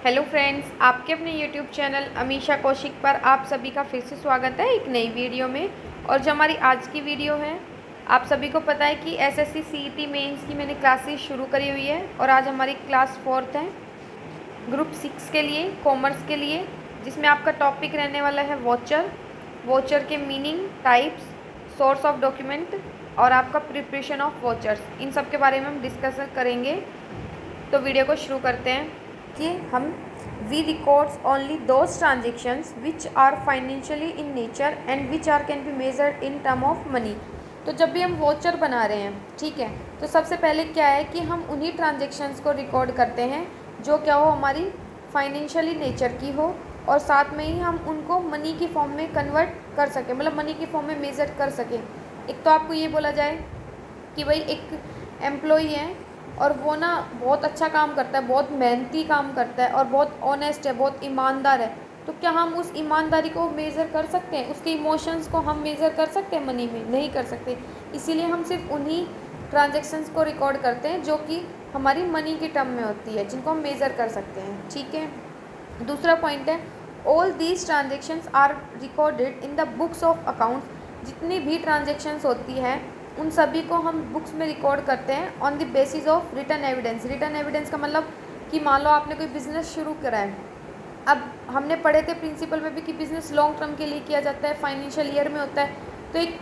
Hello friends, आपके अपने YouTube channel Amisha Kaushik पर आप सभी का फिर से स्वागत है एक नई वीडियो में। और जो हमारी आज की वीडियो है, आप सभी को पता है कि एसएससी सीईटी मेंस की मैंने क्लासेस शुरू करी हुई है और आज हमारी क्लास 4th है ग्रुप 6 के लिए, कॉमर्स के लिए, जिसमें आपका टॉपिक रहने वाला है वोचर के meaning, types, source of document और आपका प्रिपरेशन ऑफ वोचर्स। इन सब के बारे में हम डिस्कस करेंगे। तो वीडियो को शुरू करते हैं कि we records only those transactions which are financially in nature and which are can be measured in term of money. तो जब भी हम वोचर बना रहे हैं, ठीक है, तो सबसे पहले क्या है कि हम उन्हीं ट्रांजेक्शन्स को रिकॉर्ड करते हैं जो क्या हो, हमारी फाइनेंशियली नेचर की हो और साथ में ही हम उनको मनी की फॉर्म में कन्वर्ट कर सकें, मतलब मनी की फॉर्म में मेजर कर सकें। एक तो आपको ये बोला जाए कि भाई एक एम्प्लॉई है और वो ना बहुत अच्छा काम करता है, बहुत मेहनती काम करता है और बहुत ऑनेस्ट है, बहुत ईमानदार है, तो क्या हम उस ईमानदारी को मेज़र कर सकते हैं? उसके इमोशंस को हम मेज़र कर सकते हैं मनी में? नहीं कर सकते। इसीलिए हम सिर्फ उन्हीं ट्रांजेक्शन्स को रिकॉर्ड करते हैं जो कि हमारी मनी की टर्म में होती है, जिनको हम मेज़र कर सकते हैं। ठीक है। दूसरा पॉइंट है, all these transactions are recorded in the books of accounts. जितनी भी ट्रांजेक्शन्स होती हैं उन सभी को हम बुक्स में रिकॉर्ड करते हैं on the basis of written evidence. Written evidence का मतलब कि मान लो आपने कोई बिज़नेस शुरू करा है। अब हमने पढ़े थे प्रिंसिपल में भी कि बिज़नेस लॉन्ग टर्म के लिए किया जाता है, फाइनेंशियल ईयर में होता है। तो एक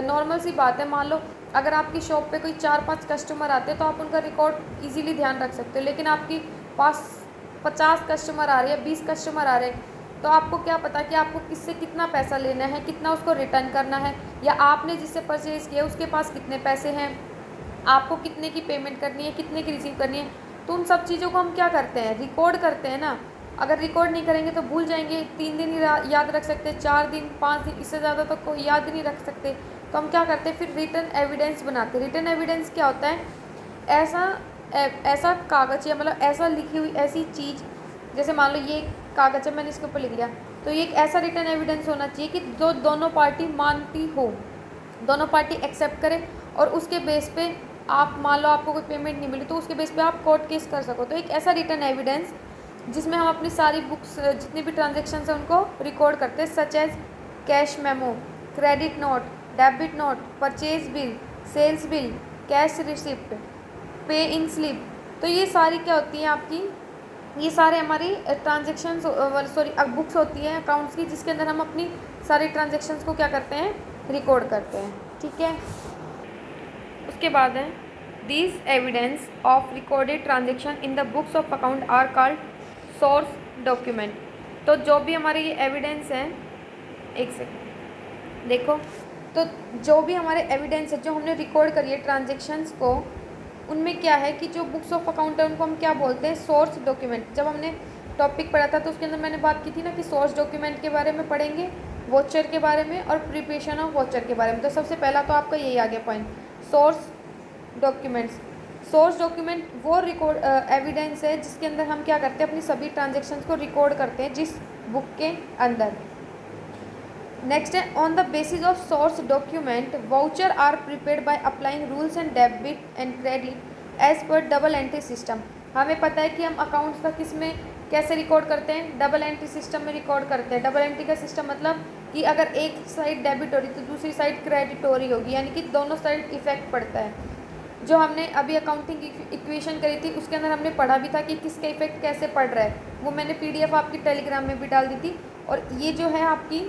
नॉर्मल सी बात है, मान लो अगर आपकी शॉप पे कोई 4-5 कस्टमर आते हैं तो आप उनका रिकॉर्ड ईजिली ध्यान रख सकते हो। लेकिन आपके पास 50 कस्टमर आ रहे हैं, 20 कस्टमर आ रहे हैं, तो आपको क्या पता कि आपको किससे कितना पैसा लेना है, कितना उसको रिटर्न करना है, या आपने जिससे परचेज़ किया उसके पास कितने पैसे हैं, आपको कितने की पेमेंट करनी है, कितने की रिसीव करनी है। तो उन सब चीज़ों को हम क्या करते हैं, रिकॉर्ड करते हैं ना। अगर रिकॉर्ड नहीं करेंगे तो भूल जाएंगे, 3 दिन ही याद रख सकते, 4 दिन, 5 दिन, इससे ज़्यादा तो कोई याद ही नहीं रख सकते। तो हम क्या करते हैं, फिर रिटन एविडेंस बनाते हैं। रिटन एविडेंस क्या होता है, ऐसा कागज़ या मतलब ऐसा लिखी हुई ऐसी चीज़, जैसे मान लो ये कागज़ है, मैंने इसके ऊपर लिख दिया, तो ये एक ऐसा रिटन एविडेंस होना चाहिए कि जो दोनों पार्टी मानती हो, दोनों पार्टी एक्सेप्ट करें और उसके बेस पे आप मान लो आपको कोई पेमेंट नहीं मिली तो उसके बेस पे आप कोर्ट केस कर सको। तो एक ऐसा रिटन एविडेंस जिसमें हम अपनी सारी बुक्स, जितनी भी ट्रांजेक्शन्स हैं उनको रिकॉर्ड करते हैं, such as cash memo, credit note, debit note, purchase bill, sales bill, cash receipt, pay in slip. तो ये सारी क्या होती हैं आपकी, ये सारे हमारी ट्रांजेक्शन्स बुक्स होती हैं अकाउंट्स की, जिसके अंदर हम अपनी सारी ट्रांजेक्शन्स को क्या करते हैं, रिकॉर्ड करते हैं। ठीक है। उसके बाद है, these evidence of recorded transaction in the books of account are called source document. तो जो भी हमारे ये एविडेंस हैं, एक सेकेंड देखो, तो जो भी हमारे एविडेंस है, जो हमने रिकॉर्ड करी है ट्रांजेक्शन्स को, उनमें क्या है कि जो बुक्स ऑफ अकाउंट है उनको हम क्या बोलते हैं, सोर्स डॉक्यूमेंट। जब हमने टॉपिक पढ़ा था तो उसके अंदर मैंने बात की थी ना कि सोर्स डॉक्यूमेंट के बारे में पढ़ेंगे, वोचर के बारे में और प्रिपरेशन ऑफ वोचर के बारे में। तो सबसे पहला तो आपका यही आ गया point, source documents. Source document वो रिकॉर्ड एविडेंस है जिसके अंदर हम क्या करते हैं, अपनी सभी ट्रांजेक्शन्स को रिकॉर्ड करते हैं जिस बुक के अंदर। नेक्स्ट है, on the basis of source document voucher are prepared by applying rules and debit and credit as per double entry system. हमें पता है कि हम अकाउंट्स का किस में कैसे रिकॉर्ड करते हैं, डबल एंट्री सिस्टम में रिकॉर्ड करते हैं। डबल एंट्री का सिस्टम मतलब कि अगर एक साइड डेबिट हो रही तो दूसरी साइड क्रेडिट हो रही होगी, यानी कि दोनों साइड इफेक्ट पड़ता है। जो हमने अभी अकाउंटिंग इक्वेशन करी थी उसके अंदर हमने पढ़ा भी था कि किसका इफेक्ट कैसे पड़ रहा है, वो मैंने PDF आपकी टेलीग्राम में भी डाल दी थी। और ये जो है आपकी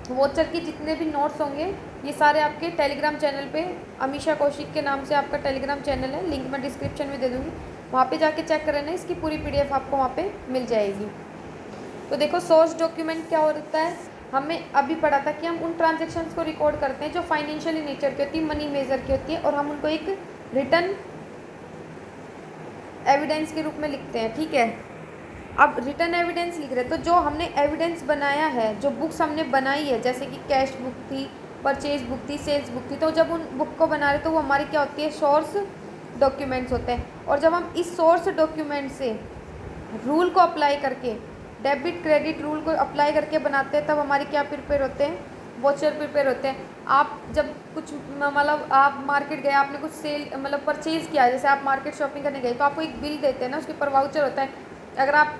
वोचर की जितने भी नोट्स होंगे ये सारे आपके टेलीग्राम चैनल पे, अमीशा कौशिक के नाम से आपका टेलीग्राम चैनल है, लिंक मैं डिस्क्रिप्शन में दे दूँगी, वहाँ पे जाके चेक कर लेना, इसकी पूरी PDF आपको वहाँ पे मिल जाएगी। तो देखो, सोर्स डॉक्यूमेंट क्या होता है, हमें अभी पढ़ा था कि हम उन ट्रांजेक्शन्स को रिकॉर्ड करते हैं जो फाइनेंशियली नेचर की होती है, मनी मेजर की होती है, और हम उनको एक रिटन एविडेंस के रूप में लिखते हैं। ठीक है। अब रिटन एविडेंस लिख रहे हैं तो जो हमने एविडेंस बनाया है, जो बुक्स हमने बनाई है, जैसे कि कैश बुक थी, परचेज बुक थी, सेल्स बुक थी, तो जब उन बुक को बना रहे तो वो हमारी क्या होती है, सोर्स डॉक्यूमेंट्स होते हैं। और जब हम इस सोर्स डॉक्यूमेंट से रूल को अप्लाई करके, डेबिट क्रेडिट रूल को अप्लाई करके बनाते हैं, तब हमारी क्या प्रिपेयर होते हैं, वोचर प्रिपेयर होते हैं। आप जब कुछ मतलब आप मार्केट गए, आपने कुछ सेल मतलब परचेज़ किया, जैसे आप मार्केट शॉपिंग करने गए तो आपको एक बिल देते हैं ना, उसके ऊपर वाउचर होता है। अगर आप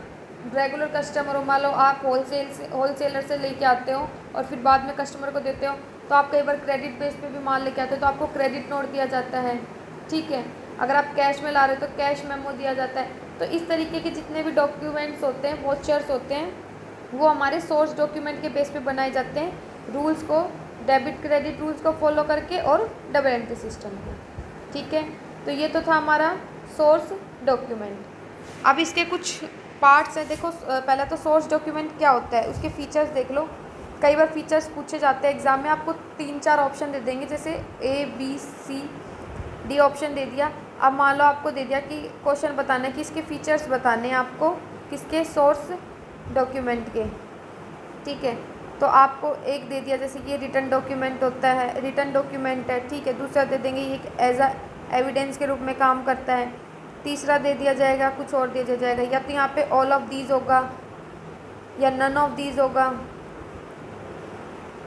रेगुलर कस्टमर हो, मान लो आप होलसेलर से लेके आते हो और फिर बाद में कस्टमर को देते हो, तो आप कई बार क्रेडिट बेस पे भी माल लेके आते हो तो आपको क्रेडिट नोट दिया जाता है, ठीक है। अगर आप कैश में ला रहे हो तो कैश मेमो दिया जाता है। तो इस तरीके के जितने भी डॉक्यूमेंट्स होते हैं, वोचर्स होते हैं, वो हमारे सोर्स डॉक्यूमेंट के बेस पे बनाए जाते हैं, रूल्स को, डेबिट क्रेडिट रूल्स को फॉलो करके और डबल एंट्री सिस्टम को, ठीक है। तो ये तो था हमारा सोर्स डॉक्यूमेंट। अब इसके कुछ पार्ट्स हैं। देखो पहले तो सोर्स डॉक्यूमेंट क्या होता है, उसके फीचर्स देख लो। कई बार फीचर्स पूछे जाते हैं एग्ज़ाम में, आपको 3-4 ऑप्शन दे देंगे, जैसे ABCD ऑप्शन दे दिया। अब मान लो आपको दे दिया कि क्वेश्चन बताना है कि इसके फीचर्स बताने हैं आपको, किसके, सोर्स डॉक्यूमेंट के, ठीक है। तो आपको एक दे दिया जैसे कि ये रिटर्न डॉक्यूमेंट होता है, रिटर्न डॉक्यूमेंट है, ठीक है। दूसरा दे देंगे ये एज अ एविडेंस के रूप में काम करता है। तीसरा दे दिया जाएगा कुछ और दे दिया जाएगा, या तो यहाँ पे ऑल ऑफ दीज होगा या नन ऑफ दीज होगा,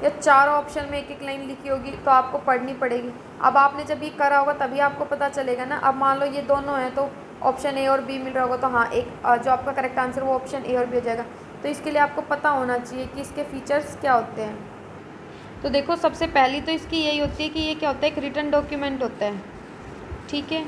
या 4 ऑप्शन में एक एक लाइन लिखी होगी, तो आपको पढ़नी पड़ेगी। अब आपने जब ये करा होगा तभी आपको पता चलेगा ना। अब मान लो ये दोनों हैं तो ऑप्शन A और B मिल रहा होगा, तो हाँ एक जो आपका करेक्ट आंसर वो ऑप्शन A और B हो जाएगा। तो इसके लिए आपको पता होना चाहिए कि इसके फीचर्स क्या होते हैं। तो देखो सबसे पहली तो इसकी यही होती है कि ये क्या होता है, एक रिटर्न डॉक्यूमेंट होता है, ठीक है।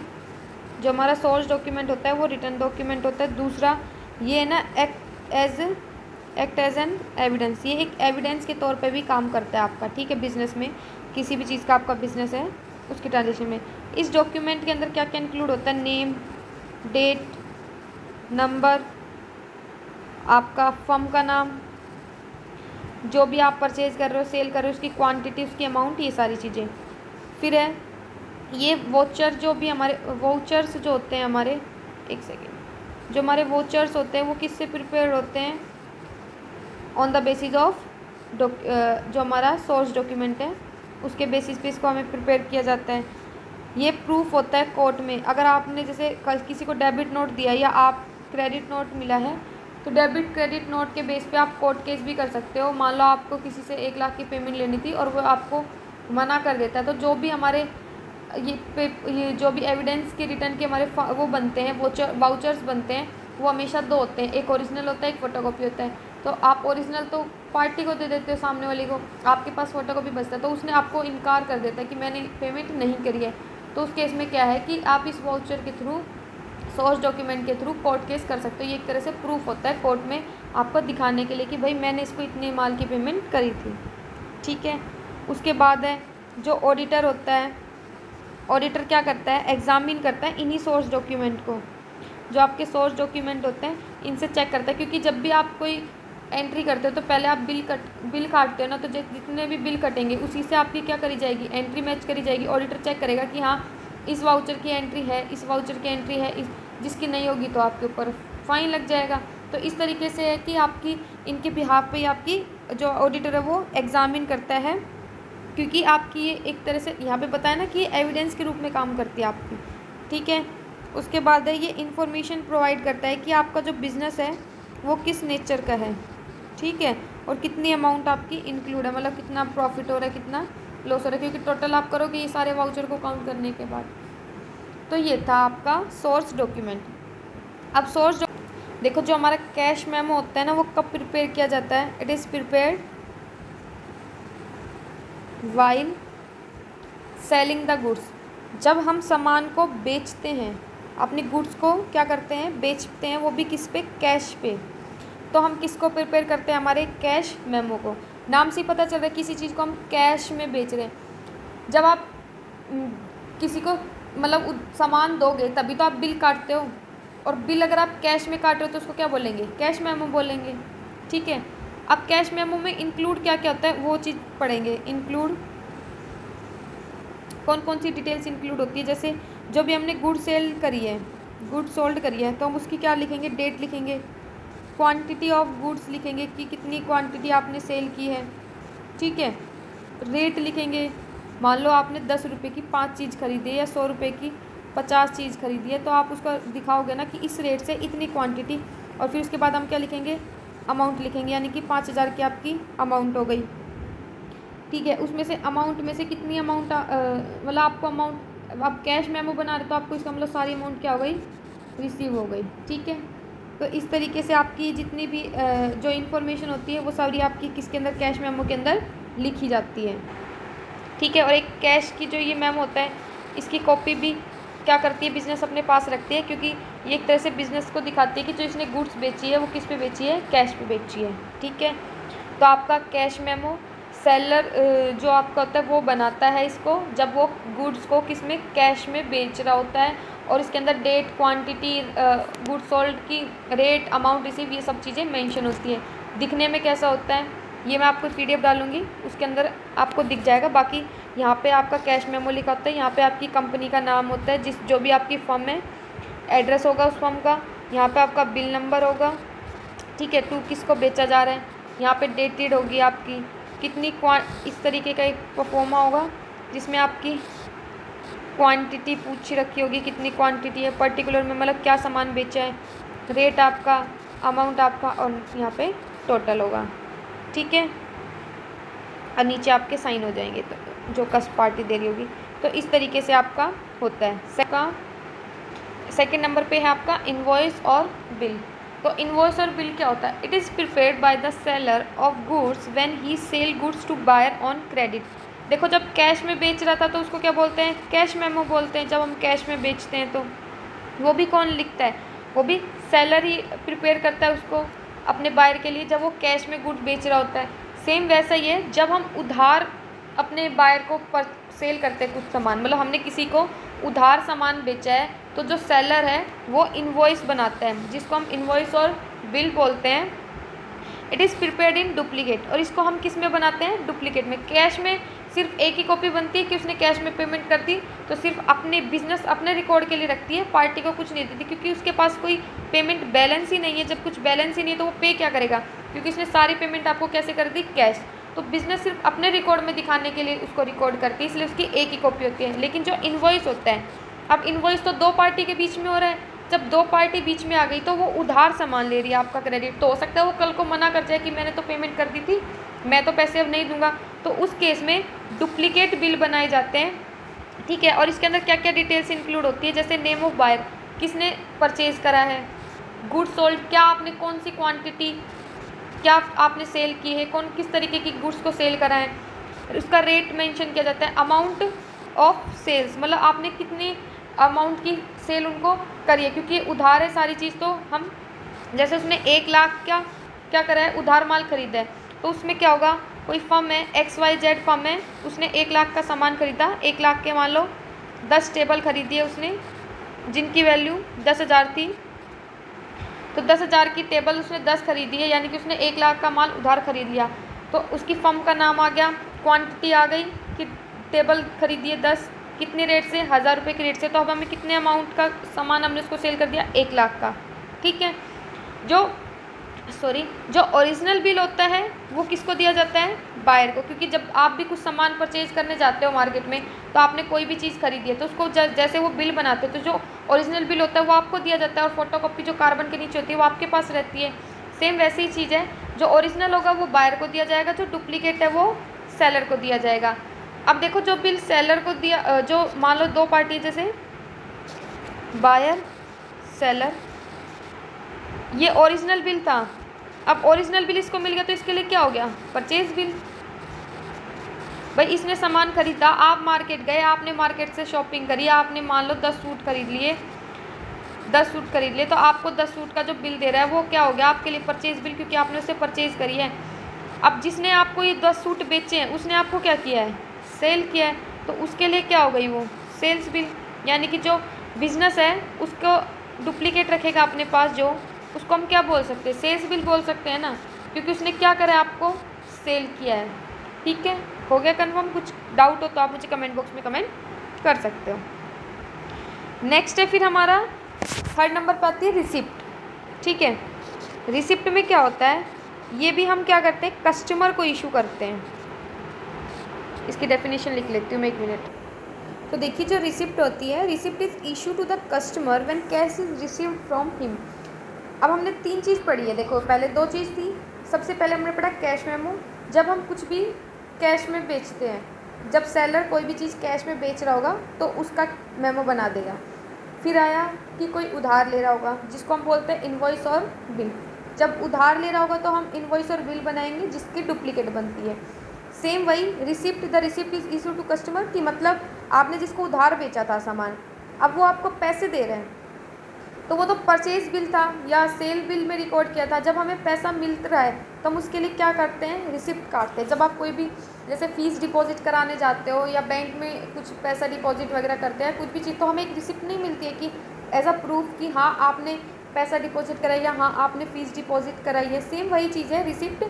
जो हमारा सोर्स डॉक्यूमेंट होता है वो रिटर्न डॉक्यूमेंट होता है। दूसरा ये है ना एक्ट एज एन एविडेंस, ये एक एविडेंस के तौर पे भी काम करता है आपका, ठीक है। बिजनेस में किसी भी चीज़ का आपका बिजनेस है उसकी ट्रांजेक्शन में इस डॉक्यूमेंट के अंदर क्या क्या इंक्लूड होता है, नेम, डेट, नंबर, आपका फर्म का नाम, जो भी आप परचेज़ कर रहे हो, सेल कर रहे हो, उसकी क्वांटिटी, उसकी अमाउंट, ये सारी चीज़ें। फिर है ये वोचर, जो भी हमारे वोचर्स जो होते हैं हमारे, एक सेकेंड, जो हमारे वोचर्स होते हैं वो किससे प्रिपेयर होते हैं, ऑन द बेसिस ऑफ जो हमारा सोर्स डॉक्यूमेंट है उसके बेसिस पे इसको हमें प्रिपेयर किया जाता है। ये प्रूफ होता है कोर्ट में। अगर आपने जैसे किसी को डेबिट नोट दिया या आप क्रेडिट नोट मिला है, तो डेबिट क्रेडिट नोट के बेस पे आप कोर्ट केस भी कर सकते हो। मान लो आपको किसी से 1 लाख की पेमेंट लेनी थी और वो आपको मना कर देता है, तो जो भी हमारे ये जो भी एविडेंस के रिटर्न के हमारे वो बनते हैं, वाउचर्स बनते हैं, वो हमेशा 2 होते हैं, एक ओरिजिनल होता है, एक फ़ोटोकॉपी होता है। तो आप ओरिजिनल तो पार्टी को दे देते हो, सामने वाले को, आपके पास फ़ोटोकॉपी बचता है, तो उसने आपको इनकार कर देता है कि मैंने पेमेंट नहीं करी है। तो उस केस में क्या है कि आप इस वाउचर के थ्रू, सोर्स डॉक्यूमेंट के थ्रू कोर्ट केस कर सकते हो। ये एक तरह से प्रूफ होता है कोर्ट में आपको दिखाने के लिए कि भाई मैंने इसको इतने माल की पेमेंट करी थी, ठीक है। उसके बाद है जो ऑडिटर होता है, ऑडिटर क्या करता है, एग्जामिन करता है इन्हीं सोर्स डॉक्यूमेंट को, जो आपके सोर्स डॉक्यूमेंट होते हैं इनसे चेक करता है। क्योंकि जब भी आप कोई एंट्री करते हो तो पहले आप बिल काटते हो ना, तो जितने भी बिल कटेंगे उसी से आपकी क्या करी जाएगी, एंट्री मैच करी जाएगी। ऑडिटर चेक करेगा कि हाँ इस वाउचर की एंट्री है, इस वाउचर की एंट्री है, जिसकी नहीं होगी तो आपके ऊपर फ़ाइन लग जाएगा। तो इस तरीके से है कि आपकी इनके बिहाफ पे आपकी जो ऑडिटर है वो एग्जामिन करता है, क्योंकि आपकी ये एक तरह से यहाँ पे बताया ना कि ये एविडेंस के रूप में काम करती है आपकी, ठीक है। उसके बाद है ये इन्फॉर्मेशन प्रोवाइड करता है कि आपका जो बिज़नेस है वो किस नेचर का है, ठीक है, और कितनी अमाउंट आपकी इंक्लूड है, मतलब कितना प्रॉफिट हो रहा है, कितना लॉस हो रहा है, क्योंकि टोटल आप करोगे ये सारे वाउचर को काउंट करने के बाद। तो ये था आपका सोर्स डॉक्यूमेंट। अब सोर्स देखो जो हमारा कैश मेमो होता है ना, वो कब प्रिपेयर किया जाता है, it is prepared while selling the goods. जब हम सामान को बेचते हैं, अपनी गुड्स को क्या करते हैं, बेचते हैं, वो भी किस पे, कैश पे। तो हम किसको प्रिपेयर करते हैं, हमारे कैश मेमो को। नाम से ही पता चल रहा है किसी चीज़ को हम कैश में बेच रहे हैं। जब आप किसी को मतलब सामान दोगे तभी तो आप बिल काटते हो, और बिल अगर आप कैश में काट रहे हो तो उसको क्या बोलेंगे, कैश मेमो बोलेंगे, ठीक है। अब कैश मेमो में इंक्लूड क्या क्या होता है वो चीज़ पढ़ेंगे। इंक्लूड कौन कौन सी डिटेल्स इंक्लूड होती है, जैसे जो भी हमने गुड सेल करी है, गुड सोल्ड करी है, तो हम उसकी क्या लिखेंगे, डेट लिखेंगे, क्वांटिटी ऑफ गुड्स लिखेंगे कि कितनी क्वांटिटी आपने सेल की है, ठीक है। रेट लिखेंगे, मान लो आपने 10 रुपये की 5 चीज़ खरीदी है या 100 रुपये की 50 चीज़ खरीदी है, तो आप उसका दिखाओगे ना कि इस रेट से इतनी क्वांटिटी। और फिर उसके बाद हम क्या लिखेंगे, अमाउंट लिखेंगे, यानी कि 5000 की आपकी अमाउंट हो गई, ठीक है। उसमें से अमाउंट में से कितनी अमाउंट मतलब आपको अमाउंट, आप कैश मेमो बना रहे तो आपको इसका मतलब सारी अमाउंट क्या हो गई, रिसीव हो गई, ठीक है। तो इस तरीके से आपकी जितनी भी जो इन्फॉर्मेशन होती है वो सारी आपकी किसके अंदर, कैश मेमो के अंदर लिखी जाती है। ठीक है। और एक कैश की जो ये मेमो होता है, इसकी कॉपी भी क्या करती है बिज़नेस अपने पास रखती है, क्योंकि ये एक तरह से बिज़नेस को दिखाती है कि जो इसने गुड्स बेची है वो किस पे बेची है, कैश पे बेची है। ठीक है। तो आपका कैश मेमो सेलर जो आपका होता है वो बनाता है इसको, जब वो गुड्स को किस में, कैश में बेच रहा होता है, और इसके अंदर डेट, क्वांटिटी, गुड्स सोल्ड की रेट, अमाउंट रिसीव, ये सब चीज़ें मेंशन होती है। दिखने में कैसा होता है ये मैं आपको PDF डालूंगी, उसके अंदर आपको दिख जाएगा। बाकी यहाँ पे आपका कैश मेमो लिखा होता है, यहाँ पे आपकी कंपनी का नाम होता है, जो भी आपकी फर्म है, एड्रेस होगा उस फर्म का, यहाँ पे आपका बिल नंबर होगा। ठीक है। टू किसको बेचा जा रहा है, यहाँ पे डेटेड होगी आपकी, कितनी इस तरीके का एक परफॉर्मा होगा जिसमें आपकी क्वांटिटी पूछ रखी होगी, कितनी क्वांटिटी है पर्टिकुलर में, मतलब क्या सामान बेचा है, रेट आपका, अमाउंट आपका, और यहाँ पे टोटल होगा। ठीक है। और नीचे आपके साइन हो जाएंगे तो जो कस्ट पार्टी दे रही होगी। तो इस तरीके से आपका होता है। सेकंड नंबर पे है आपका इनवॉइस और बिल। तो इनवॉइस और बिल क्या होता है, it is prepared by the seller of goods when he sell goods to buyer on credit. देखो जब कैश में बेच रहा था तो उसको क्या बोलते हैं, कैश मेमो बोलते हैं। जब हम कैश में बेचते हैं तो वो भी कौन लिखता है, वो भी सेलर ही प्रिपेयर करता है उसको अपने बायर के लिए, जब वो कैश में गुड्स बेच रहा होता है। सेम वैसा ही है जब हम उधार अपने बायर को सेल करते हैं कुछ सामान, मतलब हमने किसी को उधार सामान बेचा है, तो जो सेलर है वो इनवॉइस बनाता है, जिसको हम इनवॉइस और बिल बोलते हैं। It is prepared in duplicate, और इसको हम किस में बनाते हैं, डुप्लीकेट में। कैश में सिर्फ एक ही कॉपी बनती है कि उसने कैश में पेमेंट कर दी, तो सिर्फ अपने बिजनेस, अपने रिकॉर्ड के लिए रखती है, पार्टी को कुछ नहीं देती, क्योंकि उसके पास कोई पेमेंट बैलेंस ही नहीं है। जब कुछ बैलेंस ही नहीं है तो वो पे क्या करेगा, क्योंकि उसने सारी पेमेंट आपको कैसे कर दी, कैश। तो बिजनेस सिर्फ अपने रिकॉर्ड में दिखाने के लिए उसको रिकॉर्ड करती है, इसलिए उसकी एक ही कॉपी होती है। लेकिन जो इनवॉइस होता है, अब इनवॉइस तो दो पार्टी के बीच में हो रहा है, जब दो पार्टी बीच में आ गई तो वो उधार सामान ले रही है आपका क्रेडिट, तो हो सकता है वो कल को मना कर जाए कि मैंने तो पेमेंट कर दी थी, मैं तो पैसे अब नहीं दूंगा। तो उस केस में डुप्लीकेट बिल बनाए जाते हैं। ठीक है। और इसके अंदर क्या क्या डिटेल्स इंक्लूड होती है, जैसे नेम ऑफ बायर, किसने परचेज करा है, गुड्स सोल्ड, क्या आपने कौन सी क्वांटिटी क्या आपने सेल की है, कौन किस तरीके की गुड्स को सेल करा है, उसका रेट मेंशन किया जाता है। अमाउंट ऑफ सेल्स, मतलब आपने कितनी अमाउंट की सेल उनको करी है, क्योंकि उधार है सारी चीज़। तो हम जैसे उसने 1 लाख क्या करा है, उधार माल खरीदा है, तो उसमें क्या होगा, कोई फर्म है XYZ फर्म है, उसने 1 लाख का सामान खरीदा, 1 लाख के मान लो 10 टेबल खरीदी है उसने, जिनकी वैल्यू 10,000 थी, तो 10,000 की टेबल उसने 10 खरीदी है, यानी कि उसने 1 लाख का माल उधार खरीद लिया। तो उसकी फर्म का नाम आ गया, क्वांटिटी आ गई कि टेबल खरीदी है 10, कितने रेट से, 1000 रुपये के रेट से। तो अब हमें कितने अमाउंट का सामान हमने उसको सेल कर दिया, 1 लाख का। ठीक है। जो ओरिजिनल बिल होता है वो किसको दिया जाता है, बायर को, क्योंकि जब आप भी कुछ सामान परचेज करने जाते हो मार्केट में, तो आपने कोई भी चीज़ खरीदी है तो उसको जैसे वो बिल बनाते हैं, तो जो ओरिजिनल बिल होता है वो आपको दिया जाता है, और फोटोकॉपी जो कार्बन के नीचे होती है वो आपके पास रहती है। सेम वैसी ही चीज़ है, जो ओरिजिनल होगा वो बायर को दिया जाएगा, जो डुप्लीकेट है वो सेलर को दिया जाएगा। अब देखो जो बिल सेलर को दिया, जो मान लो दो पार्टी जैसे बायर सेलर, ये ओरिजिनल बिल था, अब ओरिजिनल बिल इसको मिल गया तो इसके लिए क्या हो गया, परचेज बिल। भाई इसने सामान खरीदा, आप मार्केट गए, आपने मार्केट से शॉपिंग करी, आपने मान लो 10 सूट खरीद लिए, 10 सूट खरीद लिए, तो आपको 10 सूट का जो बिल दे रहा है वो क्या हो गया आपके लिए, परचेज बिल, क्योंकि आपने उससे परचेज करी है। अब जिसने आपको ये 10 सूट बेचे हैं उसने आपको क्या किया है, सेल किया है, तो उसके लिए क्या हो गई वो सेल्स बिल। यानी कि जो बिजनेस है उसको डुप्लीकेट रखेगा अपने पास, जो उसको हम क्या बोल सकते हैं, सेल्स बिल बोल सकते हैं ना, क्योंकि उसने क्या करा है, आपको सेल किया है। ठीक है, हो गया कन्फर्म। कुछ डाउट हो तो आप मुझे कमेंट बॉक्स में कमेंट कर सकते हो। नेक्स्ट है फिर हमारा थर्ड नंबर पर आती है रिसिप्ट। ठीक है, रिसिप्ट में क्या होता है, ये भी हम क्या करते हैं, कस्टमर को इशू करते हैं। इसकी डेफिनेशन लिख लेती हूँ मैं, 1 मिनट। तो देखिए जो रिसिप्ट होती है, receipt is issue to the customer when cash is received from him. अब हमने 3 चीज़ पढ़ी है, देखो पहले 2 चीज़ थी। सबसे पहले हमने पढ़ा कैश मेमो, जब हम कुछ भी कैश में बेचते हैं, जब सेलर कोई भी चीज़ कैश में बेच रहा होगा तो उसका मेमो बना देगा। फिर आया कि कोई उधार ले रहा होगा, जिसको हम बोलते हैं इनवॉइस और बिल। जब उधार ले रहा होगा तो हम इनवॉइस और बिल बनाएंगे जिसकी डुप्लीकेट बनती है। सेम वही receipt, the receipt is issue to customer, कि मतलब आपने जिसको उधार बेचा था सामान, अब वो आपको पैसे दे रहे हैं, तो वो तो परचेज बिल था या सेल बिल में रिकॉर्ड किया था। जब हमें पैसा मिल रहा है तो हम उसके लिए क्या करते हैं, रिसिप्ट काटते हैं। जब आप कोई भी जैसे फ़ीस डिपॉजिट कराने जाते हो या बैंक में कुछ पैसा डिपॉजिट वगैरह करते हैं, कुछ भी चीज़, तो हमें एक रिसिप्ट नहीं मिलती है कि एज अ प्रूफ कि हाँ आपने पैसा डिपॉजिट कराई या हाँ आपने फ़ीस डिपॉजिट कराई है। सेम वही चीज़ है रिसिप्ट,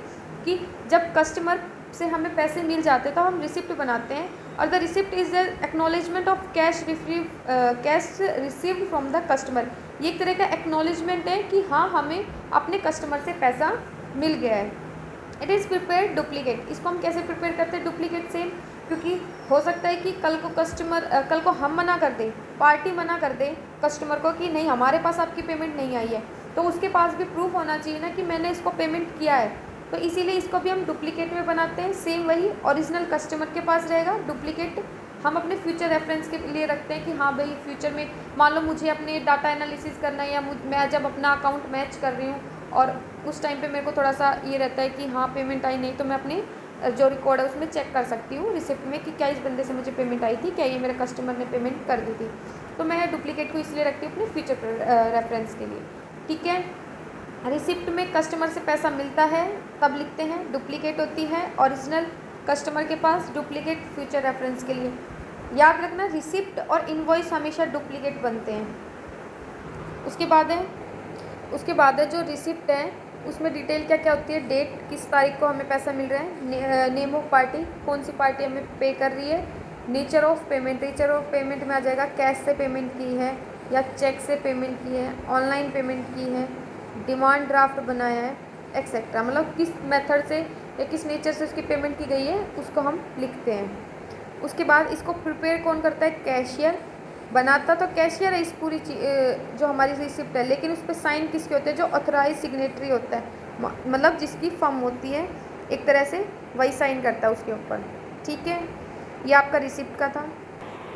कि जब कस्टमर से हमें पैसे मिल जाते हैं तो हम रिसिप्ट बनाते हैं। और the receipt is the acknowledgement of cash received from the customer. ये एक तरह का एक्नॉलेजमेंट है कि हाँ हमें अपने कस्टमर से पैसा मिल गया है। It is prepare duplicate. इसको हम कैसे प्रिपेयर करते हैं डुप्लीकेट सेल, क्योंकि हो सकता है कि कल को हम मना कर दें, पार्टी मना कर दे कस्टमर को कि नहीं हमारे पास आपकी पेमेंट नहीं आई है, तो उसके पास भी प्रूफ होना चाहिए ना कि मैंने इसको पेमेंट किया है। तो इसीलिए इसको भी हम डुप्लीकेट में बनाते हैं। सेम वही ओरिजिनल कस्टमर के पास रहेगा, डुप्लीकेट हम अपने फ्यूचर रेफरेंस के लिए रखते हैं कि हाँ भाई फ्यूचर में मान लो मुझे अपने डाटा एनालिसिस करना है या मैं जब अपना अकाउंट मैच कर रही हूँ और उस टाइम पे मेरे को थोड़ा सा ये रहता है कि हाँ पेमेंट आई नहीं, तो मैं अपने जो रिकॉर्ड है उसमें चेक कर सकती हूँ रिसिप्ट में कि क्या इस बंदे से मुझे पेमेंट आई थी, क्या ये मेरे कस्टमर ने पेमेंट कर दी थी। तो मैं डुप्लीकेट को इसलिए रखती हूँ अपने फ्यूचर रेफरेंस के लिए। ठीक है, रिसिप्ट में कस्टमर से पैसा मिलता है तब लिखते हैं, डुप्लीकेट होती है ओरिजिनल कस्टमर के पास, डुप्लीकेट फ्यूचर रेफरेंस के लिए। याद रखना रिसिप्ट और इनवॉइस हमेशा डुप्लीकेट बनते हैं। उसके बाद है जो रिसिप्ट है उसमें डिटेल क्या क्या होती है, डेट किस तारीख को हमें पैसा मिल रहा है, नेम ऑफ पार्टी कौन सी पार्टी हमें पे कर रही है, नेचर ऑफ पेमेंट में आ जाएगा कैश से पेमेंट की है या चेक से पेमेंट की है, ऑनलाइन पेमेंट की है, डिमांड ड्राफ्ट बनाया है, एक्सेट्रा। मतलब किस मेथड से या किस नेचर से उसकी पेमेंट की गई है उसको हम लिखते हैं। उसके बाद इसको प्रिपेयर कौन करता है, कैशियर बनाता तो कैशियर है इस पूरी जो हमारी रिसिप्ट है, लेकिन उस पर साइन किसके होते हैं, जो ऑथराइज सिग्नेटरी होता है, मतलब जिसकी फर्म होती है एक तरह से वही साइन करता है उसके ऊपर। ठीक है, ये आपका रिसिप्ट का था।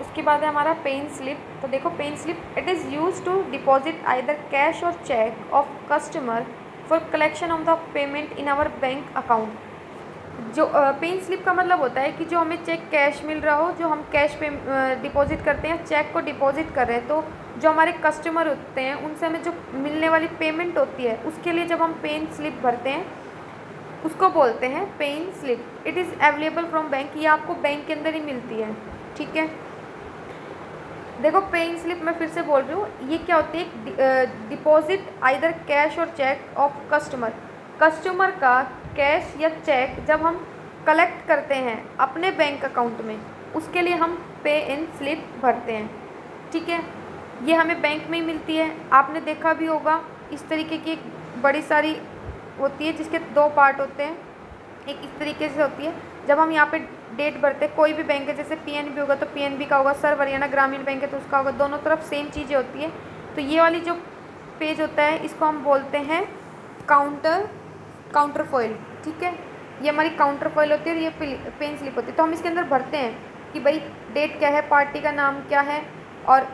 उसके बाद है हमारा पेन स्लिप। तो देखो pen slip, it is use to deposit either cash और cheque of customer for collection of the payment in our bank account. जो पेन स्लिप का मतलब होता है कि जो हमें चेक कैश मिल रहा हो, जो हम कैश पे डिपॉजिट करते हैं, चेक को डिपॉजिट कर रहे हैं, तो जो हमारे कस्टमर होते हैं उनसे हमें जो मिलने वाली पेमेंट होती है उसके लिए जब हम पेन स्लिप भरते हैं उसको बोलते हैं pen slip. It is available from bank, ये आपको बैंक के अंदर ही मिलती है। ठीक है, देखो पेइंग स्लिप मैं फिर से बोल रही हूँ, ये क्या होती है, डिपॉजिट आइदर कैश और चेक ऑफ कस्टमर का कैश या चेक जब हम कलेक्ट करते हैं अपने बैंक अकाउंट में, उसके लिए हम पे इन स्लिप भरते हैं। ठीक है, ये हमें बैंक में ही मिलती है। आपने देखा भी होगा इस तरीके की एक बड़ी सारी होती है जिसके दो पार्ट होते हैं, एक इस तरीके से होती है, जब हम यहाँ पे डेट भरते हैं, कोई भी बैंक है जैसे पीएनबी होगा तो पीएनबी का होगा, सर्व हरियाणा ग्रामीण बैंक है तो उसका होगा, दोनों तरफ सेम चीज़ें होती है। तो ये वाली जो पेज होता है इसको हम बोलते हैं काउंटर फॉइल। ठीक है, ये हमारी काउंटर फॉइल होती है और ये पेन स्लिप होती है। तो हम इसके अंदर भरते हैं कि भाई डेट क्या है, पार्टी का नाम क्या है और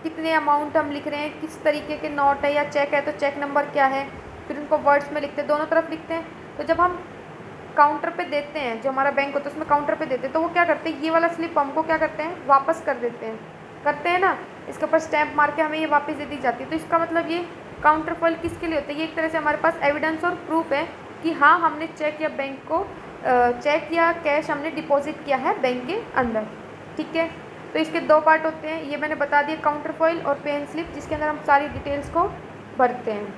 कितने अमाउंट हम लिख रहे हैं, किस तरीके के नोट है या चेक है तो चेक नंबर क्या है, फिर उनको वर्ड्स में लिखते हैं, दोनों तरफ लिखते हैं। तो जब हम काउंटर पे देते हैं, जो हमारा बैंक होता है उसमें काउंटर पे देते हैं, तो वो क्या करते हैं, ये वाला स्लिप हमको क्या करते हैं, वापस कर देते हैं, करते हैं ना, इसके ऊपर स्टैम्प मार के हमें ये वापस दे दी जाती है। तो इसका मतलब ये काउंटर फॉइल किसके लिए होता है, ये एक तरह से हमारे पास एविडेंस और प्रूफ है कि हाँ हमने चेक या बैंक को चेक या कैश हमने डिपॉजिट किया है बैंक के अंदर। ठीक है, तो इसके दो पार्ट होते हैं, ये मैंने बता दिया, काउंटर फॉइल और पेन स्लिप, जिसके अंदर हम सारी डिटेल्स को भरते हैं।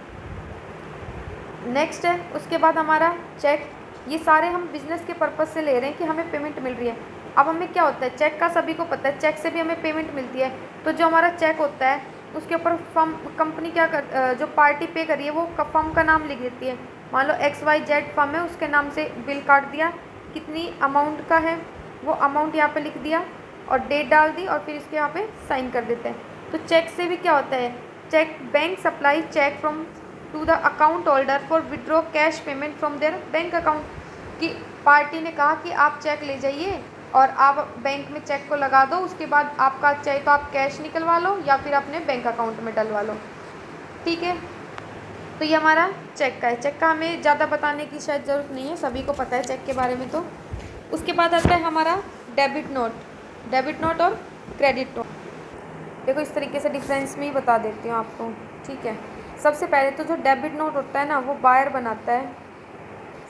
नेक्स्ट है उसके बाद हमारा चेक। ये सारे हम बिज़नेस के पर्पज़ से ले रहे हैं कि हमें पेमेंट मिल रही है। अब हमें क्या होता है, चेक का सभी को पता है, चेक से भी हमें पेमेंट मिलती है। तो जो हमारा चेक होता है उसके ऊपर फर्म कंपनी क्या कर, जो पार्टी पे करी है वो फर्म का नाम लिख देती है। मान लो XYZ फर्म है, उसके नाम से बिल काट दिया, कितनी अमाउंट का है वो अमाउंट यहाँ पे लिख दिया और डेट डाल दी और फिर इसके यहाँ पे साइन कर देते हैं। तो चेक से भी क्या होता है, cheque bank supply cheque from to the account holder for withdraw cash payment from their bank account. कि पार्टी ने कहा कि आप चेक ले जाइए और आप बैंक में चेक को लगा दो। उसके बाद आपका चाहे तो आप कैश निकलवा लो या फिर अपने बैंक अकाउंट में डलवा लो, ठीक है। तो ये हमारा चेक का है। चेक का हमें ज़्यादा बताने की शायद ज़रूरत नहीं है, सभी को पता है चेक के बारे में। तो उसके बाद आता है हमारा डेबिट नोट और क्रेडिट नोट। देखो इस तरीके से डिफरेंस में ही बता देती हूँ आपको, ठीक है। सबसे पहले तो जो डेबिट नोट होता है ना, वो बायर बनाता है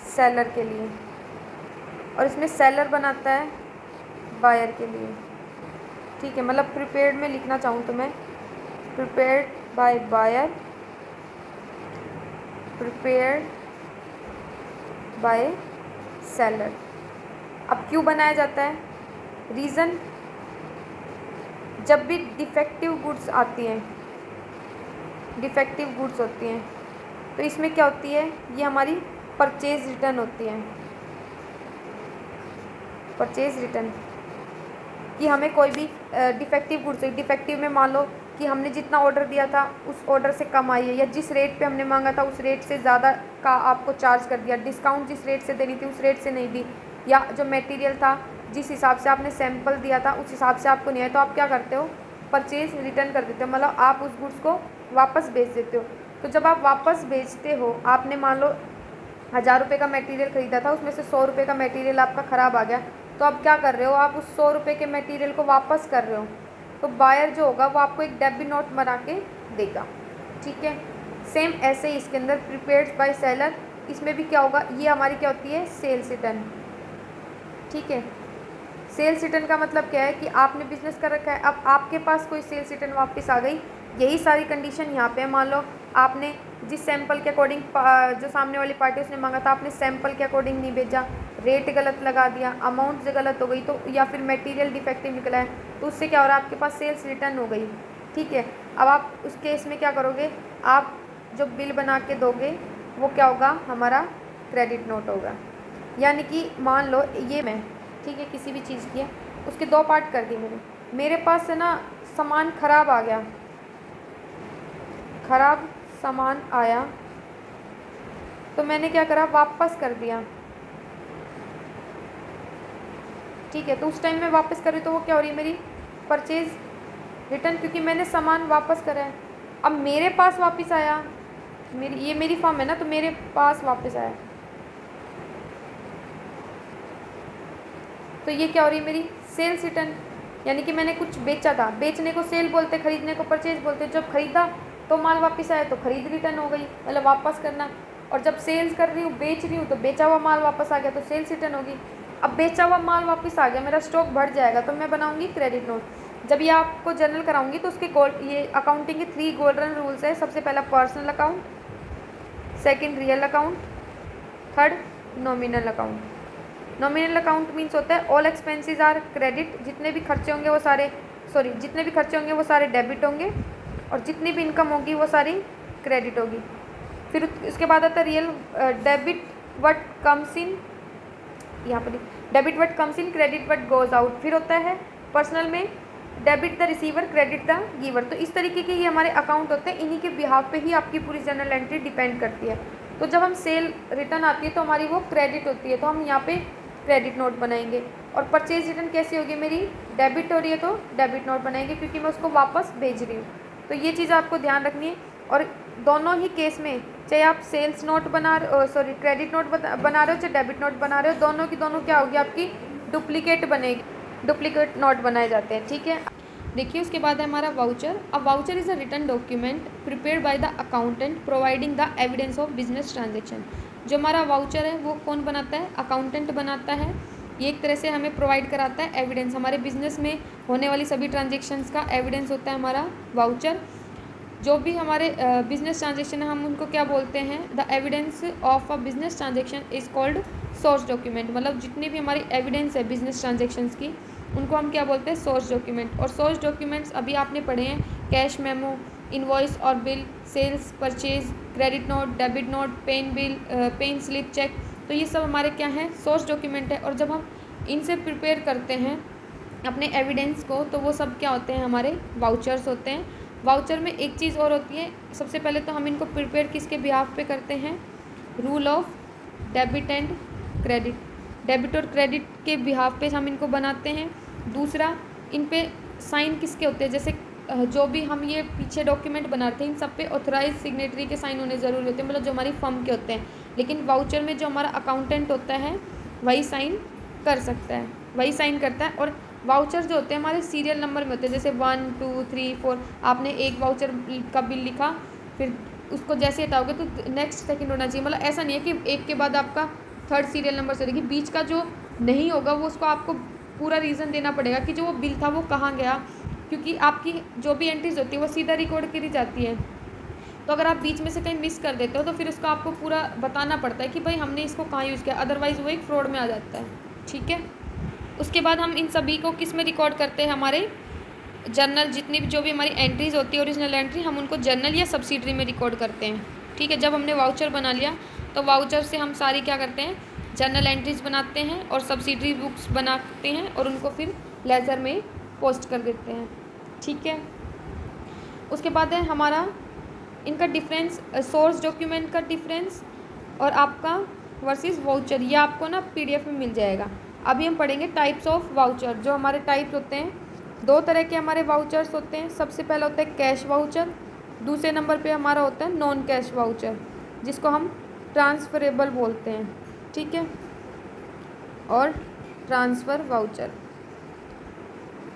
सेलर के लिए, और इसमें सेलर बनाता है बायर के लिए, ठीक है। मतलब प्रीपेड में लिखना चाहूँ तो मैं prepaid by buyer, prepaid by seller. अब क्यों बनाया जाता है? रीज़न, जब भी डिफेक्टिव गुड्स आती हैं, डिफेक्टिव गुड्स होती हैं, तो इसमें क्या होती है, ये हमारी परचेज रिटर्न होती है। परचेज रिटर्न कि हमें कोई भी डिफेक्टिव गुड्स, डिफेक्टिव में मान लो कि हमने जितना ऑर्डर दिया था उस ऑर्डर से कम आई है, या जिस रेट पे हमने मांगा था उस रेट से ज़्यादा का आपको चार्ज कर दिया, डिस्काउंट जिस रेट से देनी थी उस रेट से नहीं दी, या जो मटेरियल था जिस हिसाब से आपने सैंपल दिया था उस हिसाब से आपको नहीं है, तो आप क्या करते हो, परचेज रिटर्न कर देते हो। मतलब आप उस गुड्स को वापस भेज देते हो। तो जब आप वापस भेजते हो, आपने मान लो 1000 रुपये का मटेरियल ख़रीदा था, उसमें से 100 रुपये का मटेरियल आपका ख़राब आ गया, तो आप क्या कर रहे हो, आप उस 100 रुपये के मटेरियल को वापस कर रहे हो। तो बायर जो होगा वो आपको एक डेबिट नोट बना के देगा, ठीक है। सेम ऐसे ही इसके अंदर प्रीपेड बाय सेलर, इसमें भी क्या होगा, ये हमारी क्या होती है, सेल्स रिटर्न, ठीक है। सेल्स रिटर्न का मतलब क्या है कि आपने बिजनेस कर रखा है, अब आपके पास कोई सेल्स रिटर्न वापस आ गई, यही सारी कंडीशन यहाँ पे है। मान लो आपने जिस सैंपल के अकॉर्डिंग जो सामने वाली पार्टी उसने मांगा था, आपने सैंपल के अकॉर्डिंग नहीं भेजा, रेट गलत लगा दिया, अमाउंट से गलत हो गई, तो या फिर मटेरियल डिफेक्टिव निकला है, तो उससे क्या हो रहा है, आपके पास सेल्स रिटर्न हो गई, ठीक है। अब आप उस केस में क्या करोगे, आप जो बिल बना के दोगे वो क्या होगा, हमारा क्रेडिट नोट होगा। यानी कि मान लो ये मैं, ठीक है, किसी भी चीज़ की है, उसके 2 पार्ट कर दिए मैंने, मेरे पास है ना सामान ख़राब आ गया, ख़राब सामान आया, तो मैंने क्या करा, वापस कर दिया, ठीक है। तो उस टाइम मैं वापस कर रही, तो वो क्या हो रही है, मेरी परचेज रिटर्न, क्योंकि मैंने सामान वापस करा है। अब मेरे पास वापस आया, ये मेरी फर्म है ना, तो मेरे पास वापस आया, तो ये क्या हो रही है, मेरी सेल्स रिटर्न। यानी कि मैंने कुछ बेचा था, बेचने को सेल बोलते, खरीदने को परचेज बोलते। जब खरीदा तो माल वापस आया तो खरीद रिटर्न हो गई, मतलब वापस करना। और जब सेल्स कर रही हूँ, बेच रही हूँ, तो बेचा हुआ माल वापस आ गया तो सेल्स रिटर्न होगी। अब बेचा हुआ माल वापस आ गया, मेरा स्टॉक बढ़ जाएगा, तो मैं बनाऊंगी क्रेडिट नोट। जब ये आपको जनरल कराऊंगी तो उसके ये अकाउंटिंग के 3 गोल्डन रूल्स है। सबसे पहला personal account, second real account, third nominal account. Nominal account means होता है ऑल एक्सपेंसेस आर क्रेडिट, जितने भी खर्चे होंगे वो सारे डेबिट होंगे, और जितनी भी इनकम होगी वो सारी क्रेडिट होगी। फिर उसके बाद आता है real, debit what comes in, यहाँ पर debit what comes in, credit what goes out. फिर होता है पर्सनल में debit the receiver, credit the giver. तो इस तरीके के ये हमारे अकाउंट होते हैं, इन्हीं के बिहाफ पे ही आपकी पूरी जनरल एंट्री डिपेंड करती है। तो जब हम सेल रिटर्न आती है तो हमारी वो क्रेडिट होती है, तो हम यहाँ पे क्रेडिट नोट बनाएंगे। और परचेज रिटर्न कैसी होगी, मेरी डेबिट हो रही है तो डेबिट नोट बनाएंगे, क्योंकि मैं उसको वापस भेज रही हूँ। तो ये चीज़ आपको ध्यान रखनी है। और दोनों ही केस में, चाहे आप सेल्स नोट क्रेडिट नोट बना रहे हो, चाहे डेबिट नोट बना रहे हो, दोनों की दोनों क्या होगी, आपकी डुप्लीकेट बनेगी, डुप्लीकेट नोट बनाए जाते हैं, ठीक है। देखिए उसके बाद है हमारा वाउचर। अब voucher is a written document prepared by the accountant providing the evidence of business transaction. जो हमारा वाउचर है वो कौन बनाता है, अकाउंटेंट बनाता है। ये एक तरह से हमें प्रोवाइड कराता है एविडेंस, हमारे बिजनेस में होने वाली सभी ट्रांजेक्शन्स का एविडेंस होता है हमारा वाउचर। जो भी हमारे बिजनेस ट्रांजेक्शन है हम उनको क्या बोलते हैं, the evidence of a business transaction is called source document. मतलब जितनी भी हमारी एविडेंस है बिजनेस ट्रांजेक्शन्स की, उनको हम क्या बोलते हैं, सोर्स डॉक्यूमेंट। और सोर्स डॉक्यूमेंट्स अभी आपने पढ़े हैं, कैश मेमो, इनवॉइस और bill, sales, purchase, credit note, debit note, pen slip, cheque. तो ये सब हमारे क्या हैं, सोर्स डॉक्यूमेंट है। और जब हम इनसे प्रिपेयर करते हैं अपने एविडेंस को, तो वो सब क्या होते हैं, हमारे वाउचर्स होते हैं। वाउचर में एक चीज़ और होती है, सबसे पहले तो हम इनको प्रिपेयर किसके बिहाफ पे करते हैं, rule of debit and credit. Debit और क्रेडिट के बिहाफ पे हम इनको बनाते हैं। दूसरा, इन पे साइन किसके होते हैं, जैसे जो भी हम ये पीछे डॉक्यूमेंट बनाते हैं इन सब पे ऑथराइज सिग्नेटरी के साइन होने ज़रूरी होते हैं, मतलब जो हमारी फर्म के होते हैं। लेकिन वाउचर में जो हमारा अकाउंटेंट होता है वही साइन कर सकता है, वही साइन करता है। और वाउचर जो होते हैं हमारे सीरियल नंबर में होते हैं, जैसे 1 2 3 4। आपने एक वाउचर का बिल लिखा, फिर उसको जैसे हटाओगे तो नेक्स्ट सेकंड होना चाहिए। मतलब ऐसा नहीं है कि एक के बाद आपका थर्ड सीरियल नंबर से। देखिए बीच का जो नहीं होगा वो उसको आपको पूरा रीज़न देना पड़ेगा कि जो वो बिल था वो कहाँ गया, क्योंकि आपकी जो भी एंट्रीज होती है वो सीधा रिकॉर्ड करी जाती है। तो अगर आप बीच में से कहीं मिस कर देते हो तो फिर उसको आपको पूरा बताना पड़ता है कि भाई हमने इसको कहाँ यूज़ किया, अदरवाइज़ वो एक फ्रॉड में आ जाता है। ठीक है, उसके बाद हम इन सभी को किस में रिकॉर्ड करते हैं, हमारे जर्नल। जितनी भी जो भी हमारी एंट्रीज होती है ओरिजिनल एंट्री, हम उनको जर्नल या सब्सिडरी में रिकॉर्ड करते हैं। ठीक है, जब हमने वाउचर बना लिया तो वाउचर से हम सारी क्या करते हैं, जर्नल एंट्रीज बनाते हैं और सब्सिडरी बुक्स बनाते हैं और उनको फिर लेजर में पोस्ट कर देते हैं। ठीक है, उसके बाद है हमारा इनका डिफरेंस, सोर्स डॉक्यूमेंट का डिफरेंस और आपका वर्सेस वाउचर, ये आपको ना PDF में मिल जाएगा। अभी हम पढ़ेंगे टाइप्स ऑफ वाउचर। जो हमारे टाइप्स होते हैं, 2 तरह के हमारे वाउचर्स होते हैं। सबसे पहला होता है कैश वाउचर, दूसरे नंबर पे हमारा होता है नॉन कैश वाउचर, जिसको हम ट्रांसफरेबल बोलते हैं। ठीक है, और ट्रांसफ़र वाउचर,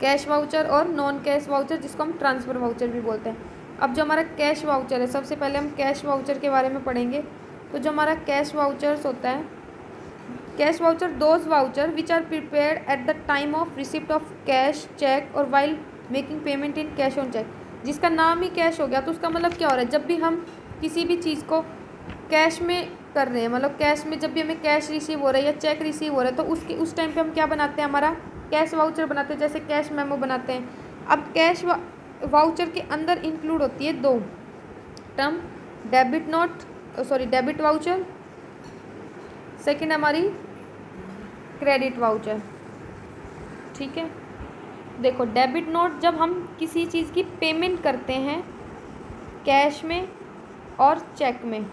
कैश वाउचर और नॉन कैश वाउचर, जिसको हम ट्रांसफ़र वाउचर भी बोलते हैं। अब जो हमारा कैश वाउचर है, सबसे पहले हम कैश वाउचर के बारे में पढ़ेंगे। तो जो हमारा कैश वाउचर्स होता है, cash voucher those vouchers which are prepared at the time of receipt of cash cheque और while making payment in cash on cheque. जिसका नाम ही कैश हो गया तो उसका मतलब क्या हो रहा है, जब भी हम किसी भी चीज़ को कैश में कर रहे हैं, मतलब कैश में जब भी हमें कैश रिसीव हो रहा है या चेक रिसीव हो रहा है, तो उस टाइम पे हम क्या बनाते हैं, हमारा कैश वाउचर बनाते हैं, जैसे कैश मेमो बनाते हैं। अब कैश वाउचर के अंदर इंक्लूड होती है 2 टर्म, डेबिट वाउचर, सेकंड हमारी क्रेडिट वाउचर। ठीक है, देखो डेबिट नोट, जब हम किसी चीज़ की पेमेंट करते हैं कैश में और चेक में,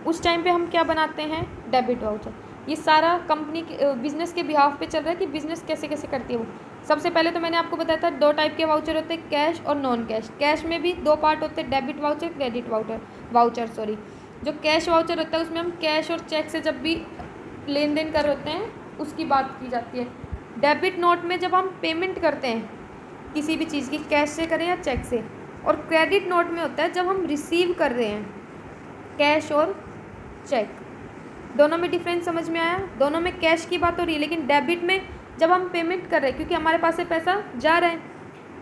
उस टाइम पे हम क्या बनाते हैं, डेबिट वाउचर। ये सारा कंपनी के बिज़नेस के बिहाफ पे चल रहा है कि बिज़नेस कैसे कैसे करती है वो। सबसे पहले तो मैंने आपको बताया था 2 टाइप के वाउचर होते हैं, कैश और नॉन कैश। कैश में भी 2 पार्ट होते हैं, डेबिट वाउचर, क्रेडिट वाउचर। जो कैश वाउचर होता है उसमें हम कैश और चेक से जब भी लेन देन कर होते हैं उसकी बात की जाती है। डेबिट नोट में जब हम पेमेंट करते हैं किसी भी चीज़ की, कैश से करें या चेक से। और क्रेडिट नोट में होता है जब हम रिसीव कर रहे हैं कैश और चेक। दोनों में डिफरेंस समझ में आया, दोनों में कैश की बात हो रही है, लेकिन डेबिट में जब हम पेमेंट कर रहे हैं क्योंकि हमारे पास से पैसा जा रहा है,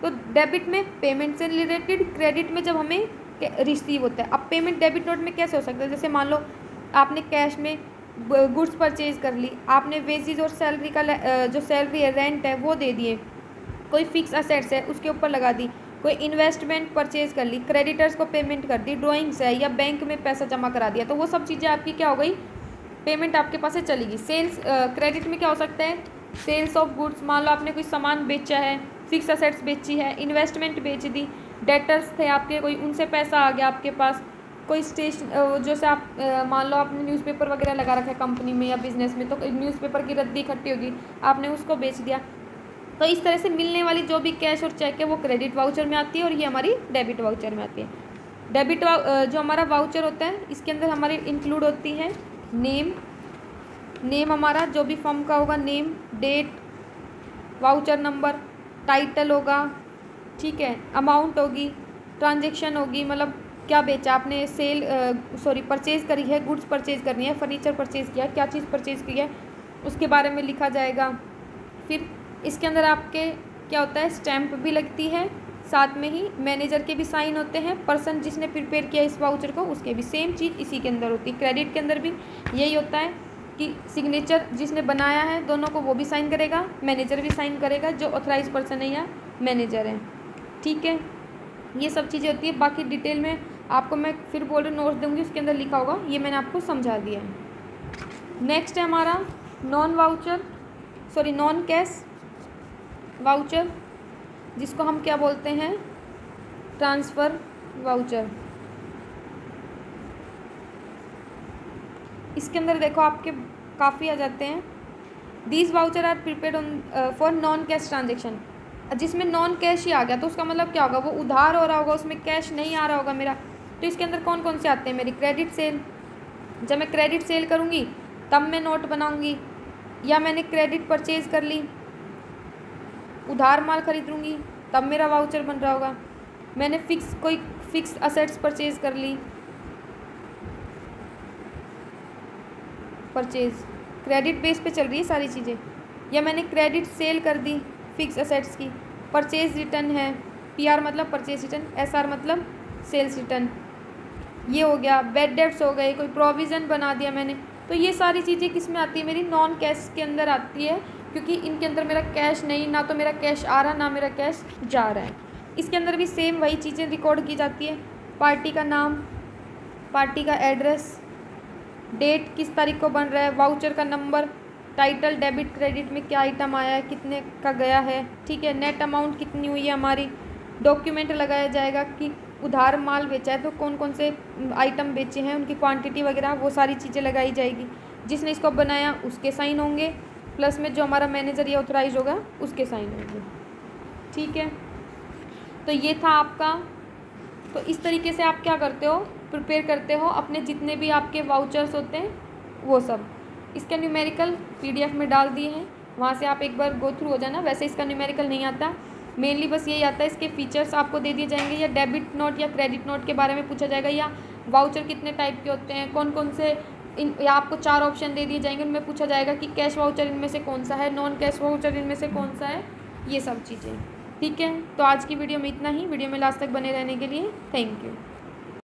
तो डेबिट में पेमेंट से रिलेटेड, क्रेडिट में जब हमें रिसीव होता है। अब पेमेंट डेबिट नोट में कैसे हो सकता है, जैसे मान लो आपने कैश में गुड्स परचेज कर ली, आपने वेजेस और सैलरी का जो सैलरी है, रेंट है वो दे दिए, कोई फिक्स असेट्स है उसके ऊपर लगा दी, कोई इन्वेस्टमेंट परचेज कर ली, क्रेडिटर्स को पेमेंट कर दी, ड्राइंग्स है या बैंक में पैसा जमा करा दिया, तो वो सब चीज़ें आपकी क्या हो गई, पेमेंट आपके पास से चलेगी। सेल्स क्रेडिट में क्या हो सकता है, सेल्स ऑफ गुड्स, मान लो आपने कोई सामान बेचा है, फिक्स असेट्स बेची है, इन्वेस्टमेंट बेच दी, डेटर्स थे आपके कोई, उनसे पैसा आ गया आपके पास, कोई जैसे आप मान लो आपने न्यूज़पेपर वगैरह लगा रखा है कंपनी में या बिज़नेस में, तो न्यूज़पेपर की रद्दी इकट्ठी होगी, आपने उसको बेच दिया। तो इस तरह से मिलने वाली जो भी कैश और चेक है वो क्रेडिट वाउचर में आती है और ये हमारी डेबिट वाउचर में आती है। डेबिट जो हमारा वाउचर होता है इसके अंदर हमारी इंक्लूड होती है नेम हमारा जो भी फर्म का होगा, name, date, voucher number, title होगा, ठीक है, अमाउंट होगी, ट्रांजैक्शन होगी, मतलब क्या बेचा आपने, परचेज़ करी है, गुड्स परचेज़ करनी है, फर्नीचर परचेज़ किया है, क्या चीज़ परचेज़ की है उसके बारे में लिखा जाएगा। फिर इसके अंदर आपके क्या होता है, स्टैंप भी लगती है, साथ में ही मैनेजर के भी साइन होते हैं, पर्सन जिसने प्रिपेयर किया इस वाउचर को उसके भी सेम चीज़ इसी के अंदर होती है। क्रेडिट के अंदर भी यही होता है कि सिग्नेचर जिसने बनाया है दोनों को वो भी साइन करेगा, मैनेजर भी साइन करेगा जो ऑथराइज पर्सन है या मैनेजर है। ठीक है, ये सब चीज़ें होती है। बाकी डिटेल में आपको मैं फिर बोल रही नोट्स दूँगी, उसके अंदर लिखा होगा, ये मैंने आपको समझा दिया है। नेक्स्ट है हमारा नॉन कैश वाउचर, जिसको हम क्या बोलते हैं, ट्रांसफ़र वाउचर। इसके अंदर देखो आपके काफ़ी आ जाते हैं। These voucher are prepared on for non cash transaction, जिसमें नॉन कैश ही आ गया तो उसका मतलब क्या होगा, वो उधार हो रहा होगा, उसमें कैश नहीं आ रहा होगा मेरा। तो इसके अंदर कौन कौन से आते हैं मेरी, क्रेडिट सेल, जब मैं क्रेडिट सेल करूँगी तब मैं नोट बनाऊँगी, या मैंने क्रेडिट परचेज कर ली, उधार माल खरीदूँगी तब मेरा वाउचर बन रहा होगा। मैंने कोई फिक्स असेट्स परचेज कर ली, परचेज क्रेडिट बेस पे चल रही है सारी चीज़ें, या मैंने क्रेडिट सेल कर दी फिक्स असेट्स की, परचेज रिटर्न है, PR मतलब परचेज रिटर्न, SR मतलब सेल्स रिटर्न, ये हो गया। बैड डेब्ट्स हो गए, कोई प्रोविज़न बना दिया मैंने। तो ये सारी चीज़ें किस में आती है, मेरी नॉन कैश के अंदर आती है, क्योंकि इनके अंदर मेरा कैश नहीं, ना तो मेरा कैश आ रहा ना मेरा कैश जा रहा है। इसके अंदर भी सेम वही चीज़ें रिकॉर्ड की जाती है, पार्टी का नाम, पार्टी का एड्रेस, डेट किस तारीख को बन रहा है, वाउचर का नंबर, टाइटल, डेबिट क्रेडिट में क्या आइटम आया है, कितने का गया है, ठीक है, नेट अमाउंट कितनी हुई है हमारी, डॉक्यूमेंट लगाया जाएगा कि उधार माल बेचा है तो कौन कौन से आइटम बेचे हैं, उनकी क्वांटिटी वगैरह, वो सारी चीज़ें लगाई जाएगी। जिसने इसको बनाया उसके साइन होंगे, प्लस में जो हमारा मैनेजर या ऑथराइज होगा उसके साइन होंगे, ठीक है। तो ये था आपका। तो इस तरीके से आप क्या करते हो, प्रिपेयर करते हो अपने जितने भी आपके वाउचर्स होते हैं वो सब। इसका न्यूमेरिकल PDF में डाल दिए हैं, वहाँ से आप एक बार गो थ्रू हो जाना। वैसे इसका न्यूमेरिकल नहीं आता, मेनली बस यही आता है, इसके फीचर्स आपको दे दिए जाएंगे, या डेबिट नोट या क्रेडिट नोट के बारे में पूछा जाएगा, या वाउचर कितने टाइप के होते हैं, कौन कौन से या आपको 4 ऑप्शन दे दिए जाएंगे, उनमें पूछा जाएगा कि कैश वाउचर इनमें से कौन सा है, नॉन कैश वाउचर इनमें से कौन सा है, ये सब चीज़ें, ठीक है। तो आज की वीडियो में इतना ही। वीडियो में लास्ट तक बने रहने के लिए थैंक यू।